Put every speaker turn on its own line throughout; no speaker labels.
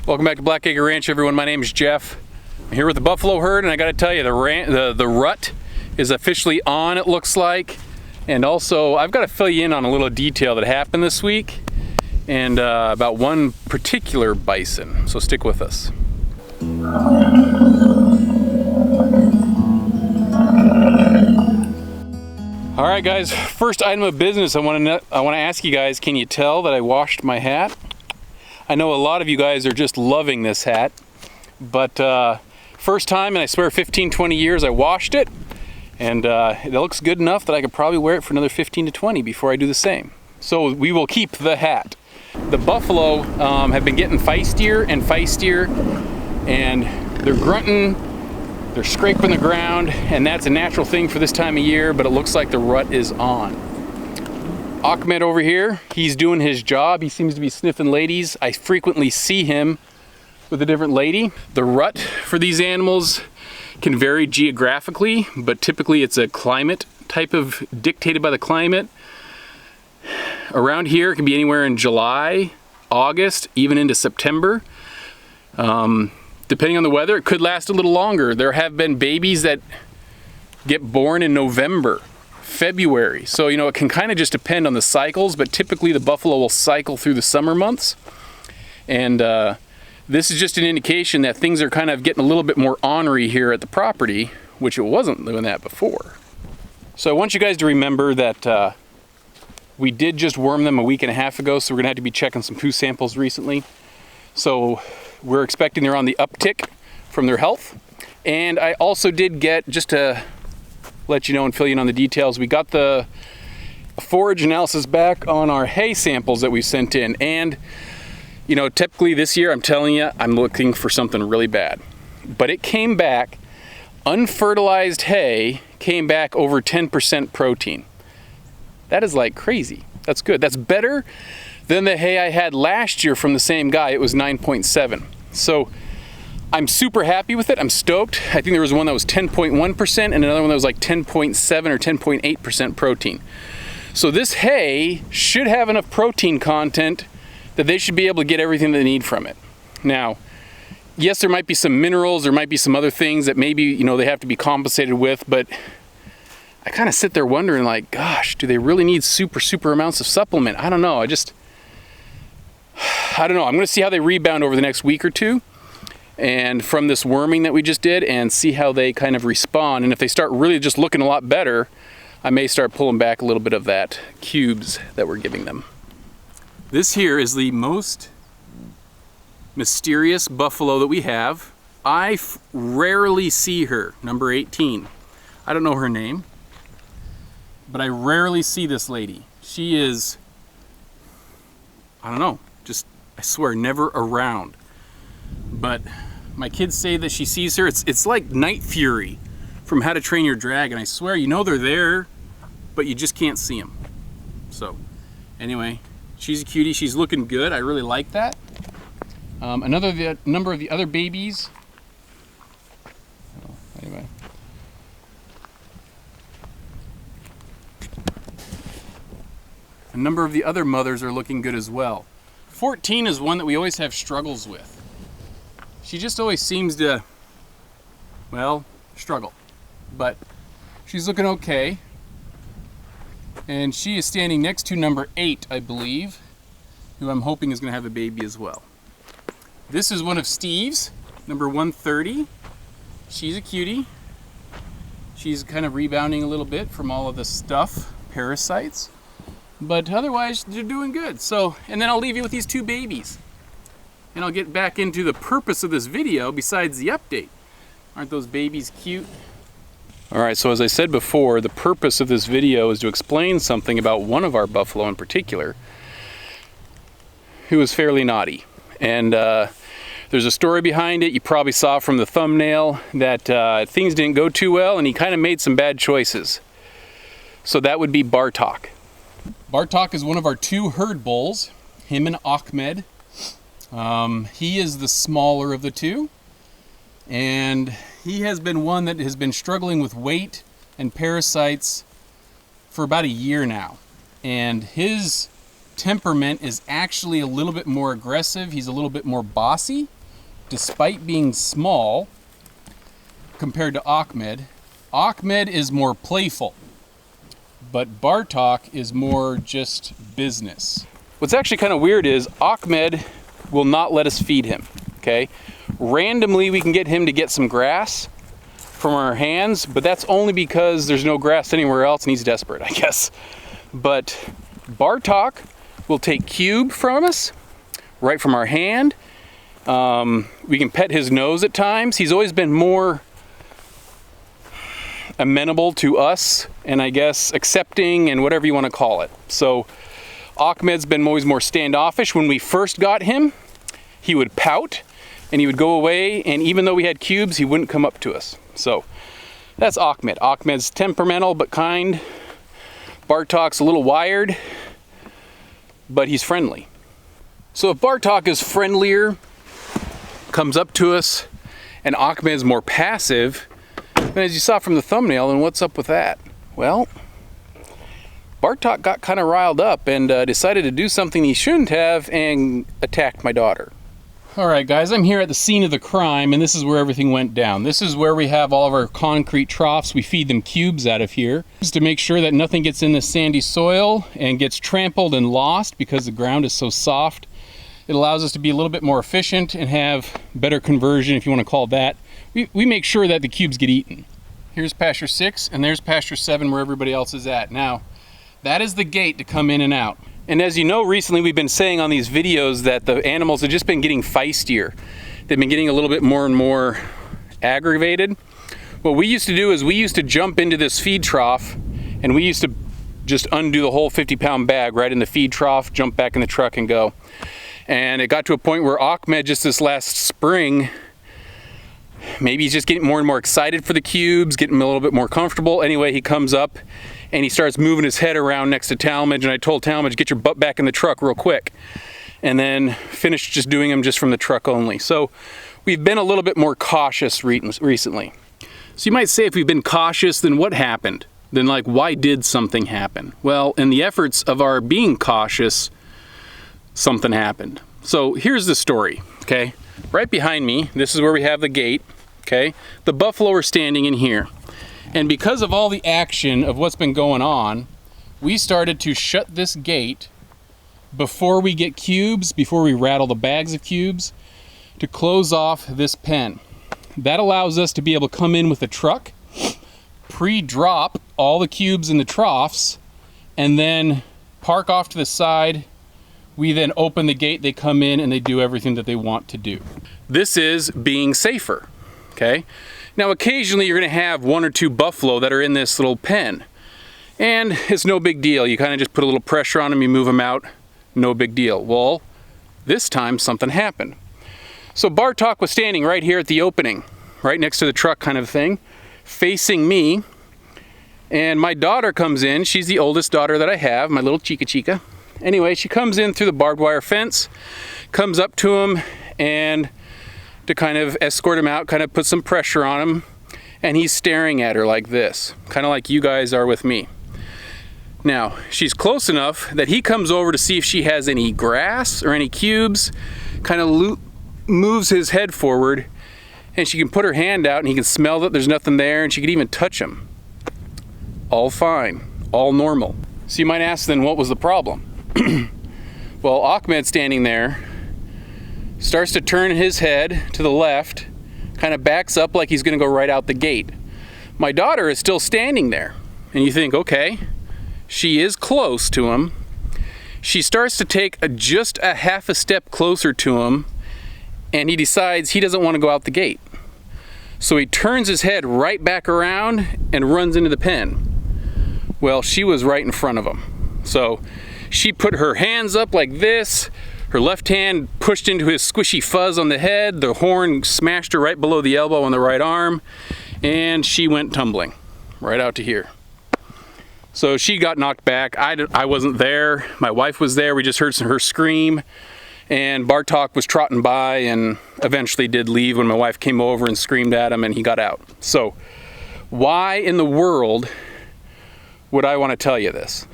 Welcome back to Blackacre Ranch, everyone. My name is Jeff. I'm here with the buffalo herd, and I got to tell you, the rut is officially on, it looks like. And also, I've got to fill you in on a little detail that happened this week, and about one particular bison. So stick with us. All right, guys. First item of business, I want to ask you guys: can you tell that I washed my hat? I know a lot of you guys are just loving this hat, but first time in I swear 15-20 years I washed it, and it looks good enough that I could probably wear it for another 15 to 20 before I do the same. So we will keep the hat. The buffalo have been getting feistier and feistier, and they're grunting, they're scraping the ground, and that's a natural thing for this time of year, but it looks like the rut is on. Ahmed over here, he's doing his job. He seems to be sniffing ladies. I frequently see him with a different lady. The rut for these animals can vary geographically, but typically it's a climate type of dictated by the climate. Around here it can be anywhere in July, August, even into September. Depending on the weather, it could last a little longer. There have been babies that get born in November, February. So, you know, it can kind of just depend on the cycles, but typically the buffalo will cycle through the summer months. And this is just an indication that things are kind of getting a little bit more ornery here at the property, which it wasn't doing that before. So I want you guys to remember that we did just worm them a week and a half ago, so we're gonna have to be checking some poo samples recently. So we're expecting they're on the uptick from their health. And I also did get, just to let you know and fill you in on the details, we got the forage analysis back on our hay samples that we sent in. And, you know, typically this year, I'm telling you, I'm looking for something really bad. But it came back, unfertilized hay came back over 10% protein. That is like crazy. That's good. That's better than the hay I had last year from the same guy. It was 9.7. So I'm super happy with it. I'm stoked. I think there was one that was 10.1% and another one that was like 10.7 or 10.8% protein. So this hay should have enough protein content that they should be able to get everything they need from it. Now, yes, there might be some minerals, there might be some other things that maybe, you know, they have to be compensated with, but I kind of sit there wondering, like, gosh, do they really need super amounts of supplement? I don't know. I don't know. I'm going to see how they rebound over the next week or two, and from this worming that we just did, and see how they kind of respond. And if they start really just looking a lot better, I may start pulling back a little bit of that cubes that we're giving them. This here is the most mysterious buffalo that we have. I rarely see her, number 18. I don't know her name, but I rarely see this lady. She is, I don't know, just, I swear, never around. But my kids say that she sees her. It's like Night Fury from How to Train Your Dragon. I swear, you know they're there, but you just can't see them. So, anyway, she's a cutie. She's looking good. I really like that. The number of the other babies. Anyway. A number of the other mothers are looking good as well. 14 is one that we always have struggles with. She just always seems to, well, struggle. But she's looking okay. And she is standing next to number 8, I believe, who I'm hoping is going to have a baby as well. This is one of Steve's, number 130. She's a cutie. She's kind of rebounding a little bit from all of the stuff, parasites. But otherwise, they're doing good. So, and then I'll leave you with these two babies. And I'll get back into the purpose of this video besides the update. Aren't those babies cute? All right, so as I said before, the purpose of this video is to explain something about one of our buffalo in particular, who is fairly naughty. And there's a story behind it. You probably saw from the thumbnail that things didn't go too well and he kind of made some bad choices. So that would be Bartok. Bartok is one of our two herd bulls, him and Ahmed. He is the smaller of the two, and he has been one that has been struggling with weight and parasites for about a year now. And his temperament is actually a little bit more aggressive. He's a little bit more bossy. despite being small compared to Ahmed, Ahmed is more playful, but Bartok is more just business. What's actually kind of weird is Ahmed will not let us feed him, okay? Randomly, we can get him to get some grass from our hands, but that's only because there's no grass anywhere else and he's desperate, I guess. But Bartok will take cube from us, right from our hand. We can pet his nose at times. He's always been more amenable to us and I guess accepting and whatever you want to call it. So Ahmed's been always more standoffish. When we first got him, he would pout and he would go away, and even though we had cubes, he wouldn't come up to us. So that's Ahmed. Ahmed's temperamental but kind. Bartok's a little wired, but he's friendly. So if Bartok is friendlier, comes up to us, and Ahmed's more passive, then as you saw from the thumbnail, then what's up with that? Well, Bartok got kind of riled up and decided to do something he shouldn't have and attacked my daughter. All right, guys, I'm here at the scene of the crime, and this is where everything went down. This is where we have all of our concrete troughs. We feed them cubes out of here just to make sure that nothing gets in the sandy soil and gets trampled and lost because the ground is so soft. It allows us to be a little bit more efficient and have better conversion, if you want to call it that. We make sure that the cubes get eaten. Here's pasture 6, and there's pasture 7 where everybody else is at. Now, that is the gate to come in and out. And as you know, recently we've been saying on these videos that the animals have just been getting feistier. They've been getting a little bit more and more aggravated. What we used to do is we used to jump into this feed trough and we used to just undo the whole 50-pound bag right in the feed trough, jump back in the truck and go. And it got to a point where Ahmed just this last spring, maybe he's just getting more and more excited for the cubes, getting a little bit more comfortable. Anyway, he comes up and he starts moving his head around next to Talmadge, and I told Talmadge, get your butt back in the truck real quick. And then finished just doing them just from the truck only. So we've been a little bit more cautious recently. So you might say, if we've been cautious, then what happened? Then like, why did something happen? Well, in the efforts of our being cautious, something happened. So here's the story, okay? Right behind me, this is where we have the gate, okay? The buffalo are standing in here. And because of all the action of what's been going on, we started to shut this gate before we get cubes, before we rattle the bags of cubes, to close off this pen. That allows us to be able to come in with a truck, pre-drop all the cubes in the troughs, and then park off to the side. We then open the gate, they come in, and they do everything that they want to do. This is being safer, okay? Now, occasionally you're gonna have 1 or 2 buffalo that are in this little pen, and it's no big deal. You kind of just put a little pressure on them, you move them out, no big deal. Well, this time something happened. So Bartok was standing right here at the opening, right next to the truck kind of thing, facing me, and my daughter comes in. She's the oldest daughter that I have, my little chica. Anyway, she comes in through the barbed wire fence, comes up to him, and to kind of escort him out, kind of put some pressure on him, and he's staring at her like this, kind of like you guys are with me. Now, she's close enough that he comes over to see if she has any grass or any cubes, kind of moves his head forward, and she can put her hand out and he can smell that there's nothing there, and she could even touch him. All fine, all normal. So you might ask then, what was the problem? Well, Ahmed's standing there, starts to turn his head to the left, kind of backs up like he's gonna go right out the gate. My daughter is still standing there, and you think, okay, she is close to him. She starts to take just a half a step closer to him, and he decides he doesn't want to go out the gate. So he turns his head right back around and runs into the pen. Well, she was right in front of him. So she put her hands up like this, her left hand pushed into his squishy fuzz on the head, the horn smashed her right below the elbow on the right arm, and she went tumbling right out to here. So she got knocked back. I wasn't there, my wife was there, we just heard her scream, and Bartok was trotting by and eventually did leave when my wife came over and screamed at him and he got out. So why in the world would I want to tell you this?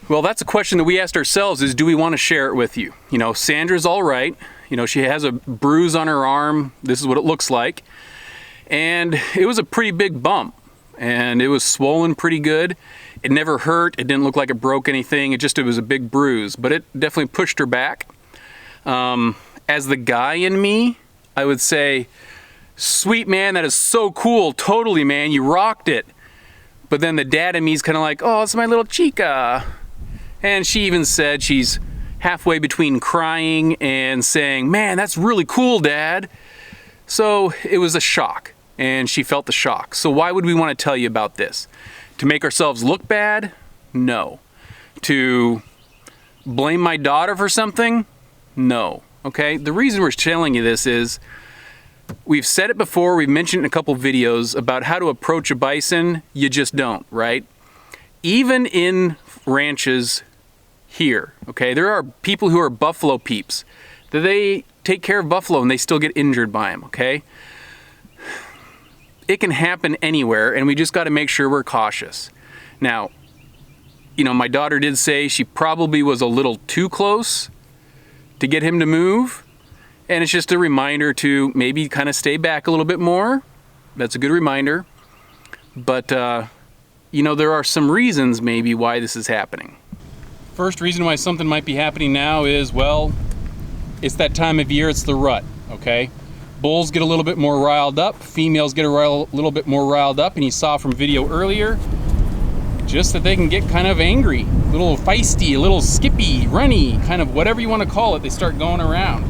Well, that's a question that we asked ourselves, is do we want to share it with you? You know, Sandra's all right, You know, she has a bruise on her arm. This is what it looks like. And it was a pretty big bump, and it was swollen pretty good. It never hurt. It didn't look like it broke anything. It was a big bruise, but it definitely pushed her back. As the guy in me, I would say, sweet man, that is so cool. Totally, man, you rocked it. But then the dad in me is kind of like, oh, it's my little chica. And she even said she's halfway between crying and saying, man, that's really cool, Dad. So it was a shock, and she felt the shock. So why would we want to tell you about this? To make ourselves look bad? No. To blame my daughter for something? No. Okay? The reason we're telling you this is we've said it before, we've mentioned in a couple videos about how to approach a bison. You just don't, right? Even in ranches here, okay, there are people who are buffalo peeps that they take care of buffalo and they still get injured by them, okay? It can happen anywhere, and we just got to make sure we're cautious. Now, you know, my daughter did say she probably was a little too close to get him to move, and it's just a reminder to maybe kind of stay back a little bit more. That's a good reminder. But, you know, there are some reasons maybe why this is happening. First reason why something might be happening now is, well, it's that time of year, it's the rut, okay? Bulls get a little bit more riled up, females get a little bit more riled up, and you saw from video earlier, just that they can get kind of angry, a little feisty, a little skippy, runny, kind of whatever you want to call it, they start going around.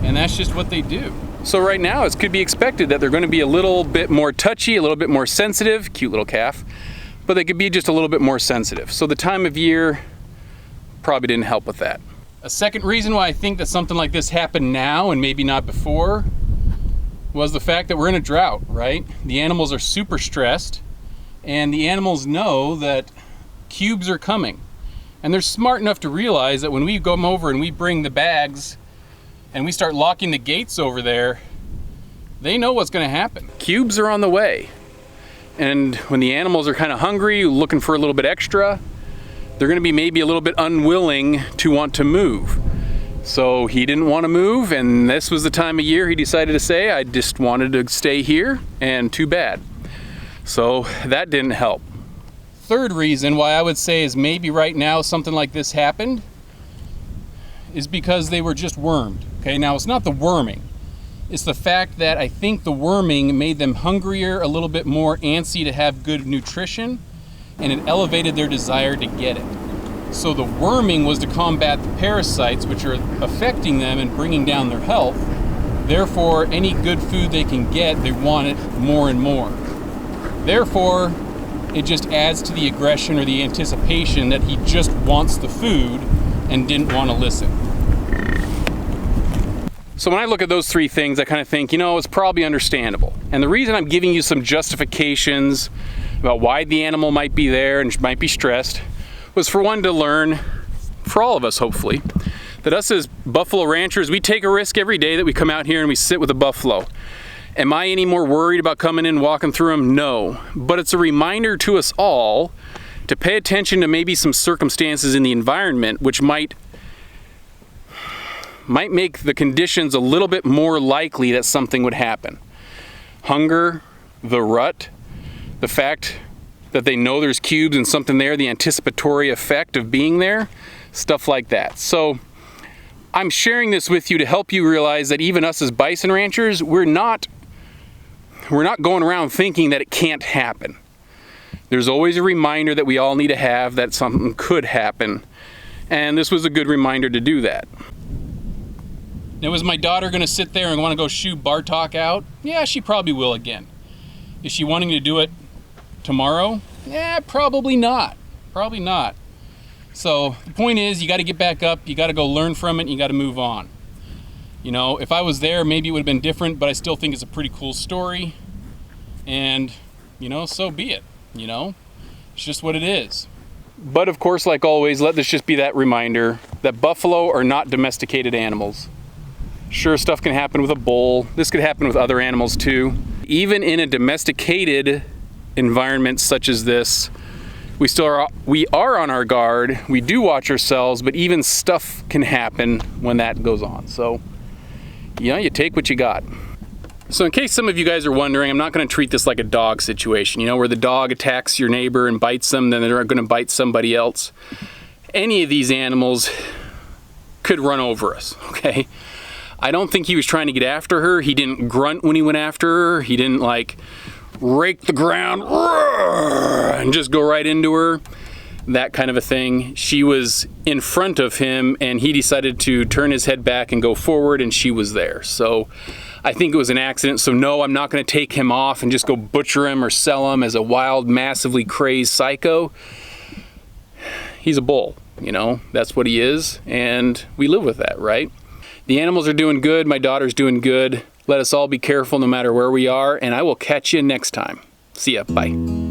And that's just what they do. So right now, it could be expected that they're going to be a little bit more touchy, a little bit more sensitive, cute little calf, but they could be just a little bit more sensitive. So the time of year probably didn't help with that. A second reason why I think that something like this happened now and maybe not before was the fact that we're in a drought, right? The animals are super stressed, and the animals know that cubes are coming. And they're smart enough to realize that when we come over and we bring the bags and we start locking the gates over there, they know what's going to happen. Cubes are on the way. And when the animals are kind of hungry, looking for a little bit extra, they're going to be maybe a little bit unwilling to want to move. So he didn't want to move, and this was the time of year he decided to say, I just wanted to stay here, and too bad. So that didn't help. Third reason why I would say is maybe right now something like this happened is because they were just wormed. Okay, now it's not the worming. It's the fact that I think the worming made them hungrier, a little bit more antsy to have good nutrition, and it elevated their desire to get it. So the worming was to combat the parasites which are affecting them and bringing down their health. Therefore, any good food they can get, they want it more and more. Therefore, it just adds to the aggression or the anticipation that he just wants the food and didn't want to listen. So when I look at those three things, I kind of think, you know, it's probably understandable. And the reason I'm giving you some justifications about why the animal might be there and might be stressed was for one, to learn, for all of us hopefully, that us as buffalo ranchers, we take a risk every day that we come out here and we sit with a buffalo. Am I any more worried about coming in and walking through them? No. But it's a reminder to us all to pay attention to maybe some circumstances in the environment which might make the conditions a little bit more likely that something would happen. Hunger, the rut, the fact that they know there's cubes and something there, the anticipatory effect of being there, stuff like that. So I'm sharing this with you to help you realize that even us as bison ranchers, we're not going around thinking that it can't happen. There's always a reminder that we all need to have that something could happen. And this was a good reminder to do that. Now, is my daughter going to sit there and want to go shoo Bartok out? Yeah, she probably will again. Is she wanting to do it tomorrow? Yeah, probably not. Probably not. So the point is, you got to get back up, you got to go learn from it, and you got to move on. You know, if I was there, maybe it would have been different, but I still think it's a pretty cool story. And, you know, so be it. You know, it's just what it is. But of course, like always, let this just be that reminder that buffalo are not domesticated animals. Sure, stuff can happen with a bull. This could happen with other animals too. Even in a domesticated environment such as this, we are on our guard. We do watch ourselves, but even stuff can happen when that goes on. So you know, you take what you got. So in case some of you guys are wondering, I'm not going to treat this like a dog situation, you know, where the dog attacks your neighbor and bites them, then they're going to bite somebody else. Any of these animals could run over us, okay? I don't think he was trying to get after her. He didn't grunt when he went after her. He didn't like rake the ground and just go right into her. That kind of a thing. She was in front of him and he decided to turn his head back and go forward, and she was there. So I think it was an accident. So no, I'm not going to take him off and just go butcher him or sell him as a wild, massively crazed psycho. He's a bull, you know, that's what he is, and we live with that, right? The animals are doing good, my daughter's doing good. Let us all be careful no matter where we are, and I will catch you next time. See ya, bye.